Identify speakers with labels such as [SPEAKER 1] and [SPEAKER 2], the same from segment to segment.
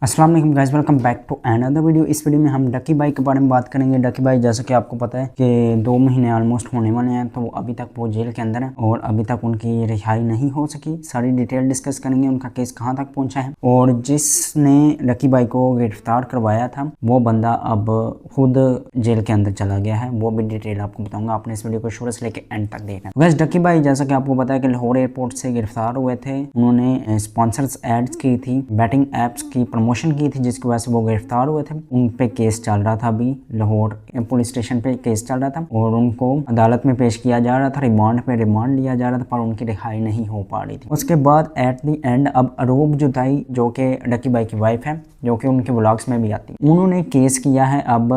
[SPEAKER 1] अस्सलाम वालेकुम guys, welcome back to another video. इस वीडियो में हम डकी बाई के बारे में बात करेंगे। डकी बाई जैसा कि आपको पता है कि 2 महीने ऑलमोस्ट होने वाले हैं, तो अभी तक वो जेल के अंदर है और अभी तक उनकी रिहाई नहीं हो सकी। सारी डिटेल डिस्कस करेंगे, उनका केस कहाँ तक पहुंचा है और जिसने डकी बाई को गिरफ्तार करवाया था वो बंदा अब खुद जेल के अंदर चला गया है। वो भी डिटेल आपको बताऊंगा, आपने इस वीडियो को शुरू से लेकर एंड तक देखना। वैसे डकी बाई जैसा कि आपको पता है कि लाहौर एयरपोर्ट से गिरफ्तार हुए थे। उन्होंने स्पॉन्सर्स एड्स की थी, बैटिंग एप्स की प्रमोशन की थी, जिसकी वजह से वो गिरफ्तार हुए थे। उन पे केस चल रहा था, अभी लाहौर पुलिस स्टेशन पे केस चल रहा था और उनको अदालत में पेश किया जा रहा था। रिमांड पे रिमांड लिया जा रहा था, पर उनकी रिहाई नहीं हो पा रही थी। उसके बाद एट द एंड अब अरूब जुदाई, जो कि डकी बाई की वाइफ है, जो कि उनके व्लॉग्स में भी आती है, उन्होंने केस किया है। अब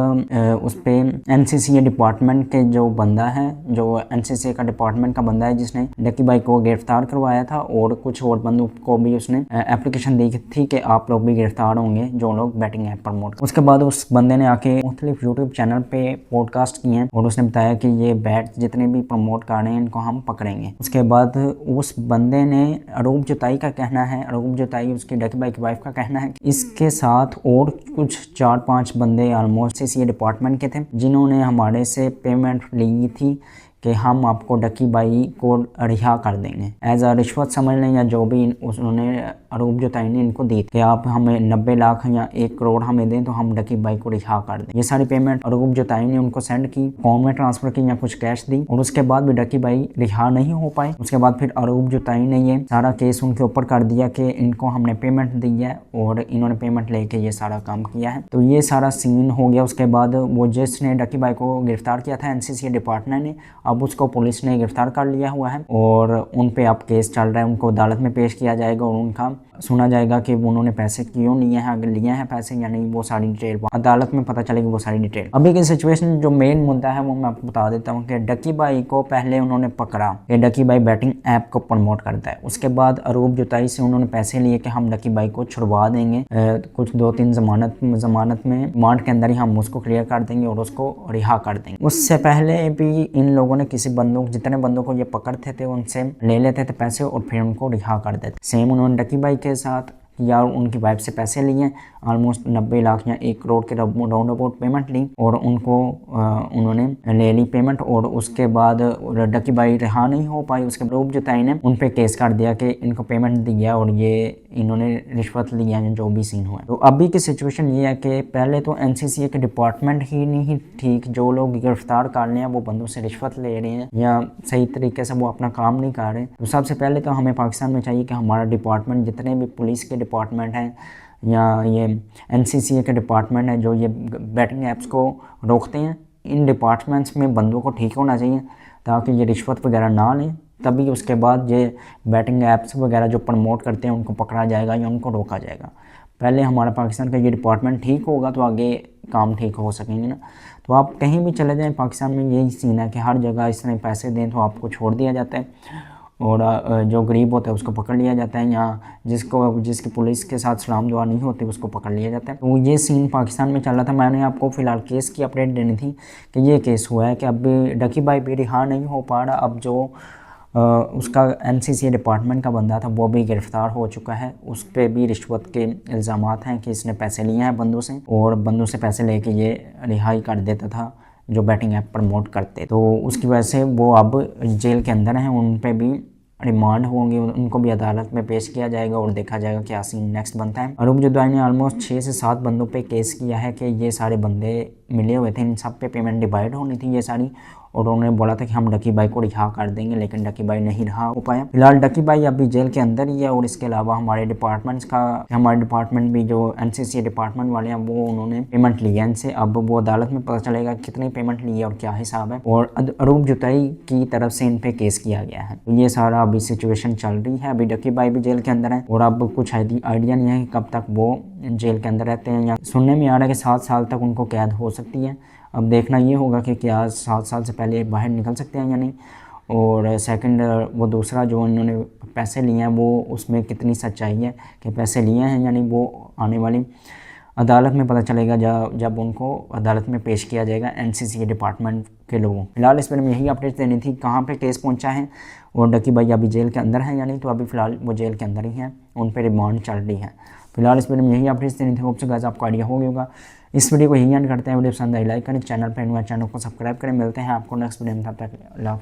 [SPEAKER 1] उस पे एनसीसीए डिपार्टमेंट के जो बंदा है, जो एनसीसीए का डिपार्टमेंट का बंदा है, जिसने डकी बाई को गिरफ्तार करवाया था और कुछ और बंदों को भी उसने एप्लीकेशन दी थी कि आप लोग भी गिरफ्तार होंगे जो लोग बैटिंग ऐप प्रमोट। उसके बाद उस बंदे ने आके मुख्तलिफ यूट्यूब चैनल पे पॉडकास्ट किए हैं और उसने बताया कि ये बैट जितने भी प्रमोट कर रहे हैं इनको हम पकड़ेंगे। उसके बाद उस बंदे ने, अरूब जुताई का कहना है, अरूब जुताई उसकी डकी बाई की वाइफ का कहना है कि इसके साथ और कुछ 4-5 बंदे ऑलमोस्ट एनसीसीए डिपार्टमेंट के थे, जिन्होंने हमारे से पेमेंट ली थी कि हम आपको डकी बाई को रिहा कर देंगे, एज अ रिश्वत समझ लें या जो भी उन्होंने अरूब जुताई ने इनको दी कि आप हमें 90 लाख या 1 करोड़ हमें दें तो हम डकी बाई को रिहा कर दें। ये सारी पेमेंट अरूब जुताई ने उनको सेंड की, फॉर्म में ट्रांसफर की या कुछ कैश दी और उसके बाद भी डकी बाई रिहा नहीं हो पाए। उसके बाद फिर अरूब जुताई ने ये सारा केस उनके ऊपर कर दिया कि इनको हमने पेमेंट दी है और इन्होंने पेमेंट लेके ये सारा काम किया है। तो ये सारा सीन हो गया। उसके बाद वो जिसने डकी बाई को गिरफ्तार किया था एनसीसीए डिपार्टमेंट ने, अब उसको पुलिस ने गिरफ्तार कर लिया हुआ है और उन पे अब केस चल रहा है। उनको अदालत में पेश किया जाएगा और उनका सुना जाएगा कि उन्होंने पैसे क्यों लिए हैं, अगर लिए हैं पैसे या नहीं, वो सारी डिटेल अदालत में पता चलेगी, वो सारी डिटेल। अभी की सिचुएशन जो मेन मुद्दा है वो मैं आपको बता देता हूँ कि डकी बाई को पहले उन्होंने पकड़ा कि डकी बाई बैटिंग ऐप को प्रमोट करता है। उसके बाद अरूब जुताई से उन्होंने पैसे लिए कि हम डकी बाई को छुड़वा देंगे, कुछ 2-3 जमानत में रिमांड के अंदर ही हम उसको क्लियर कर देंगे और उसको रिहा कर देंगे। उससे पहले भी इन लोगों ने किसी बंदों, जितने बंदों को ये पकड़ते थे उनसे ले लेते थे पैसे और फिर उनको रिहा कर देते। सेम उन्होंने डकी बाई के साथ या उनकी वाइफ से पैसे लिए, ऑलमोस्ट 90 लाख या 1 करोड़ के राउंड अबाउट पेमेंट ली और उनको उन्होंने ले ली पेमेंट और उसके बाद डकी बाई रिहा नहीं हो पाई। उसके अरूब जुताई ने उन पे केस कर दिया कि इनको पेमेंट दिया और ये इन्होंने रिश्वत लिया, जो भी सीन हुआ। तो अभी की सिचुएशन ये है कि पहले तो एनसीसीए के डिपार्टमेंट ही नहीं ठीक, जो लोग गिरफ्तार कर रहे हैं वो बंदों से रिश्वत ले रहे हैं या सही तरीके से वो अपना काम नहीं कर रहे। तो सबसे पहले तो हमें पाकिस्तान में चाहिए कि हमारा डिपार्टमेंट, जितने भी पुलिस के डिपार्टमेंट हैं या ये एनसीसीए के डिपार्टमेंट हैं जो ये बैटिंग ऐप्स को रोकते हैं, इन डिपार्टमेंट्स में बंदों को ठीक होना चाहिए ताकि ये रिश्वत वगैरह ना लें। तभी उसके बाद ये बैटिंग ऐप्स वगैरह जो प्रमोट करते हैं उनको पकड़ा जाएगा या उनको रोका जाएगा। पहले हमारा पाकिस्तान का ये डिपार्टमेंट ठीक होगा तो आगे काम ठीक हो सकेंगे ना। तो आप कहीं भी चले जाएं, पाकिस्तान में यही सीन है कि हर जगह इस तरह पैसे दें तो आपको छोड़ दिया जाता है और जो गरीब होता है उसको पकड़ लिया जाता है, या जिसकी पुलिस के साथ सलाम दुआ नहीं होती उसको पकड़ लिया जाता है। तो ये सीन पाकिस्तान में चल रहा था। मैंने आपको फ़िलहाल केस की अपडेट देनी थी कि ये केस हुआ है कि अब डकी बाई भी रिहा नहीं हो पा रहा। अब जो उसका एनसीसीए डिपार्टमेंट का बंदा था वो भी गिरफ्तार हो चुका है। उस पर भी रिश्वत के इल्ज़ामात हैं कि इसने पैसे लिए हैं बंदों से और बंदों से पैसे लेके ये रिहाई कर देता था जो बैटिंग ऐप प्रमोट करते। तो उसकी वजह से वो अब जेल के अंदर हैं, उन पे भी रिमांड होंगे, उनको भी अदालत में पेश किया जाएगा और देखा जाएगा क्या सीन नेक्स्ट बनता है। अरूब जुदाई ने ऑलमोस्ट 6 से 7 बंदों पे केस किया है कि ये सारे बंदे मिले हुए थे, इन सब पे पेमेंट डिवाइड होनी थी ये सारी, और उन्होंने बोला था कि हम डकी बाई को रिहा कर देंगे, लेकिन डकी बाई नहीं रहा हो पाया। फिलहाल डकी बाई अभी जेल के अंदर ही है और इसके अलावा हमारे डिपार्टमेंट भी, जो एनसीसीए डिपार्टमेंट वाले हैं, वो उन्होंने पेमेंट ली है इनसे। अब वो अदालत में पता चलेगा कितनी पेमेंट ली है और क्या हिसाब है, और अरूब जुताई की तरफ से इन पे केस किया गया है। तो ये सारा अभी सिचुएशन चल रही है। अभी डकी बाई भी जेल के अंदर है और अब कुछ आइडिया नहीं है कि कब तक वो जेल के अंदर रहते हैं, या सुनने में आ रहा है कि 7 साल तक उनको कैद हो सकती है। अब देखना ये होगा कि क्या 7 साल से पहले बाहर निकल सकते हैं या नहीं, और सेकंड वो दूसरा जो इन्होंने पैसे लिए हैं वो उसमें कितनी सच्चाई है कि पैसे लिए हैं या नहीं, वो आने वाली अदालत में पता चलेगा जब उनको अदालत में पेश किया जाएगा एनसीसीए डिपार्टमेंट के लोगों। फिलहाल इस बारे में यही अपडेट देनी थी कहाँ पे केस पहुँचा है और डकी बाई अभी जेल के अंदर है या नहीं। तो अभी फ़िलहाल वो जेल के अंदर ही हैं, उन पर रिमांड चल रही है। फिलहाल इस वीडियो में यही अपडेट्स देनी थी। होप सो गाइस आपको आइडिया हो गया होगा। इस वीडियो को यही एंड करते हैं। वीडियो पसंद आई लाइक करें, चैनल पर नया चैनल को सब्सक्राइब करें। मिलते हैं आपको नेक्स्ट वीडियो में, तब तक अल्लाह हाफ़िज़।